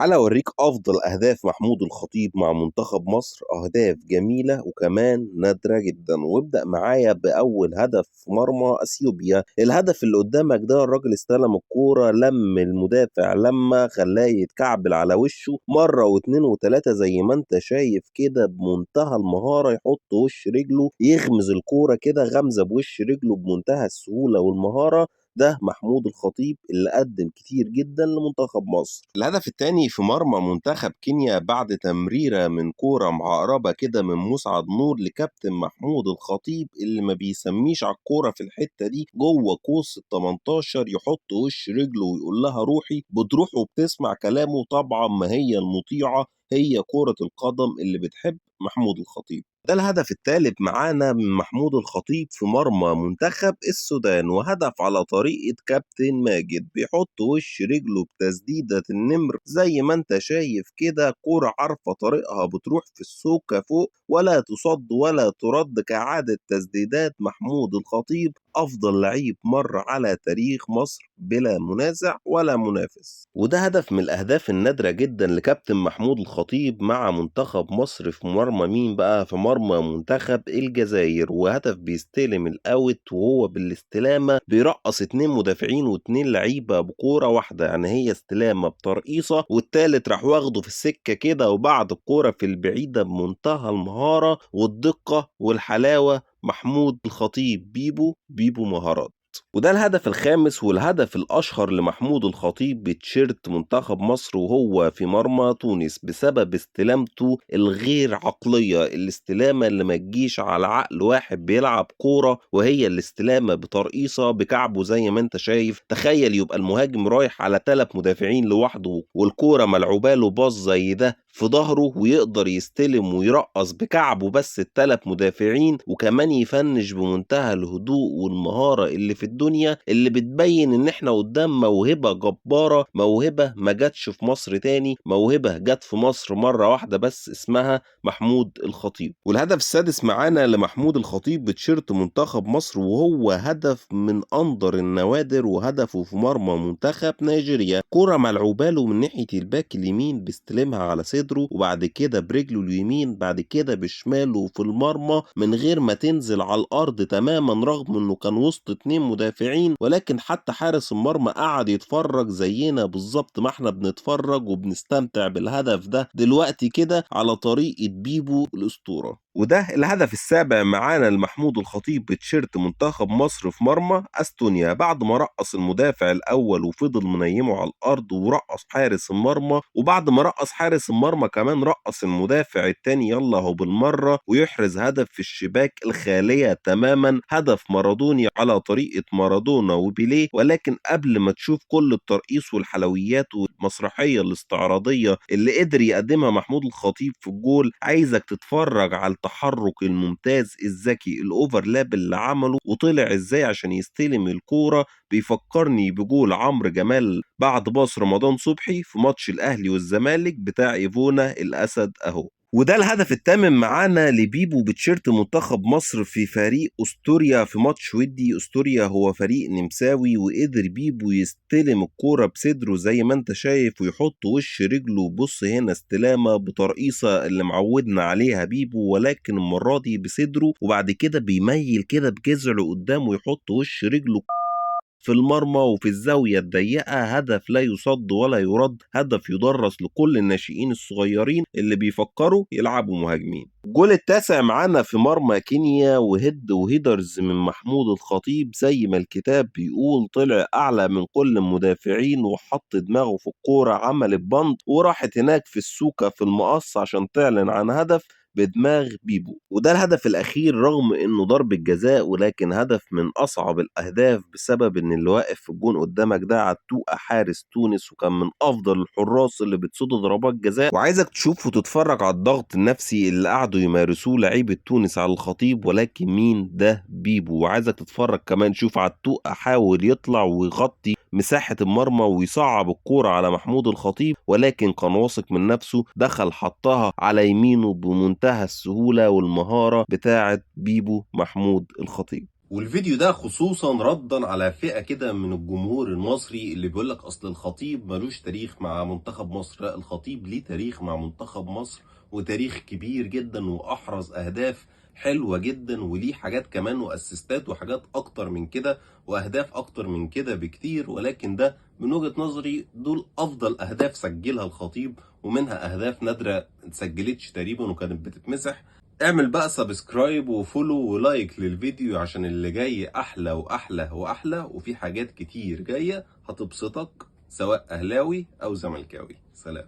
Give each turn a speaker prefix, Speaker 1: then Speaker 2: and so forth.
Speaker 1: تعالَ أورّيك أفضل أهداف محمود الخطيب مع منتخب مصر، أهداف جميلة وكمان نادرة جدًا، وابدأ معايا بأول هدف في مرمى أثيوبيا. الهدف اللي قدّامك ده الراجل استلم الكورة، لَم المدافع لَمّة، خلّاه يتكعبل على وشه مرّة و2 و3 زي ما أنت شايف كده بمنتهى المهارة، يحط وش رجله يغمز الكورة كده غمزة بوش رجله بمنتهى السهولة والمهارة. ده محمود الخطيب اللي قدّم كتير جدًا لمنتخب مصر. الهدف التاني في مرمى منتخب كينيا بعد تمريرة من كورة معقربة كده من مسعد نور لكابتن محمود الخطيب اللي ما بيسميش على الكورة في الحتة دي جوّه قوس ال18 يحط وش رجله ويقول لها روحي، بتروح وبتسمع كلامه طبعًا ما هي المطيعة هي كرة القدم اللي بتحب محمود الخطيب. ده الهدف التالت معانا من محمود الخطيب في مرمى منتخب السودان، وهدف على طريقة كابتن ماجد بيحط وش رجله بتسديدة النمر زي ما انت شايف كده، كورة عارفة طريقها بتروح في السوكة فوق ولا تصد ولا ترد كعادة تسديدات محمود الخطيب. أفضل لعيب مر على تاريخ مصر بلا منازع ولا منافس. وده هدف من الأهداف النادرة جدا لكابتن محمود الخطيب مع منتخب مصر في مرمى مين بقى؟ في مرمى منتخب الجزائر، وهدف بيستلم الأوت وهو بالاستلامة بيرقص 2 مدافعين و2 لعيبة بكورة واحدة، يعني هي استلامة بترقيصة والتالت راح واخده في السكة كده وبعد الكورة في البعيدة بمنتهى المهارة والدقة والحلاوة. محمود الخطيب بيبو مهارات. وده الهدف الخامس والهدف الأشهر لمحمود الخطيب بتشيرت منتخب مصر وهو في مرمى تونس بسبب استلامته الغير عقلية، الاستلامة اللي ما تجيش على عقل واحد بيلعب كورة، وهي الاستلامة بترقيصة بكعبه زي ما انت شايف. تخيل يبقى المهاجم رايح على 3 مدافعين لوحده والكورة ملعوبة له باص زي ده في ظهره ويقدر يستلم ويرقص بكعبه بس ال3 مدافعين، وكمان يفنش بمنتهى الهدوء والمهارة اللي في الدنيا، اللي بتبين ان احنا قدام موهبة جبارة، موهبة ما جاتش في مصر تاني، موهبة جت في مصر مرة واحدة بس اسمها محمود الخطيب. والهدف السادس معانا لمحمود الخطيب بتشيرت منتخب مصر وهو هدف من أندر النوادر، وهدفه في مرمى منتخب نيجيريا، كرة ملعوبة له من ناحية الباك اليمين بيستلمها على صدره وبعد كده برجله اليمين بعد كده بشماله في المرمى من غير ما تنزل على الأرض تماما، رغم انه كان وسط 2 مدافعين، ولكن حتى حارس المرمى قعد يتفرج زينا بالظبط ما احنا بنتفرج وبنستمتع بالهدف ده دلوقتي كده على طريقة بيبو الأسطورة. وده الهدف السابع معانا لمحمود الخطيب بتشيرت منتخب مصر في مرمى استونيا بعد ما رقص المدافع الاول وفضل منيمه على الارض ورقص حارس المرمى، وبعد ما رقص حارس المرمى كمان رقص المدافع التاني يلا هو بالمره ويحرز هدف في الشباك الخاليه تماما، هدف مارادوني على طريقه مارادونا وبيليه. ولكن قبل ما تشوف كل الترقيص والحلويات والمسرحيه الاستعراضيه اللي قدر يقدمها محمود الخطيب في الجول، عايزك تتفرج على التحرك الممتاز الذكي الاوفرلاب اللي عمله وطلع ازاي عشان يستلم الكوره. بيفكرني بجول عمرو جمال بعد باص رمضان صبحي في ماتش الاهلي والزمالك بتاع ايفونا الاسد اهو. وده الهدف الثامن معانا لبيبو بتشيرت منتخب مصر في فريق أستوريا في ماتش ودي. أستوريا هو فريق نمساوي وقدر بيبو يستلم الكورة بصدره زي ما انت شايف ويحط وش رجله، بص هنا استلامة بترقيصة اللي معودنا عليها بيبو، ولكن المرة دي بصدره وبعد كده بيميل كده بجذعه قدام ويحط وش رجله في المرمى وفي الزاوية الضيقة. هدف لا يصد ولا يرد، هدف يدرس لكل الناشئين الصغيرين اللي بيفكروا يلعبوا مهاجمين. الجول التاسع معانا في مرمى كينيا وهيد وهيدرز من محمود الخطيب زي ما الكتاب بيقول، طلع أعلى من كل المدافعين وحط دماغه في الكورة عملت بند وراحت هناك في السوكة في المقص عشان تعلن عن هدف بدماغ بيبو. وده الهدف الأخير رغم إنه ضربة جزاء، ولكن هدف من أصعب الأهداف بسبب إن اللي واقف في الجون قدامك ده عتوقة حارس تونس وكان من أفضل الحراس اللي بتصد ضربات جزاء. وعايزك تشوف وتتفرج على الضغط النفسي اللي قعدوا يمارسوه لعيبة تونس على الخطيب، ولكن مين ده؟ بيبو. وعايزك تتفرج كمان شوف عتوقة حاول يطلع ويغطي مساحة المرمى ويصعب الكورة على محمود الخطيب، ولكن كان واثق من نفسه دخل حطها على يمينه بمنتهى السهولة والمهارة بتاعة بيبو محمود الخطيب. والفيديو ده خصوصا ردا على فئة كده من الجمهور المصري اللي بيقولك اصل الخطيب ملوش تاريخ مع منتخب مصر. لا، الخطيب ليه تاريخ مع منتخب مصر، وتاريخ كبير جدا، واحرز اهداف حلوة جدا، وليه حاجات كمان واسيستات وحاجات اكتر من كده، واهداف اكتر من كده بكتير. ولكن ده من وجهة نظري دول افضل اهداف سجلها الخطيب، ومنها اهداف نادرة متسجلتش تقريبا وكانت بتتمسح. اعمل بقى سبسكرايب وفولو ولايك للفيديو عشان اللي جاي احلى واحلى واحلى، وفي حاجات كتير جاية هتبسطك سواء اهلاوي او زملكاوي. سلام.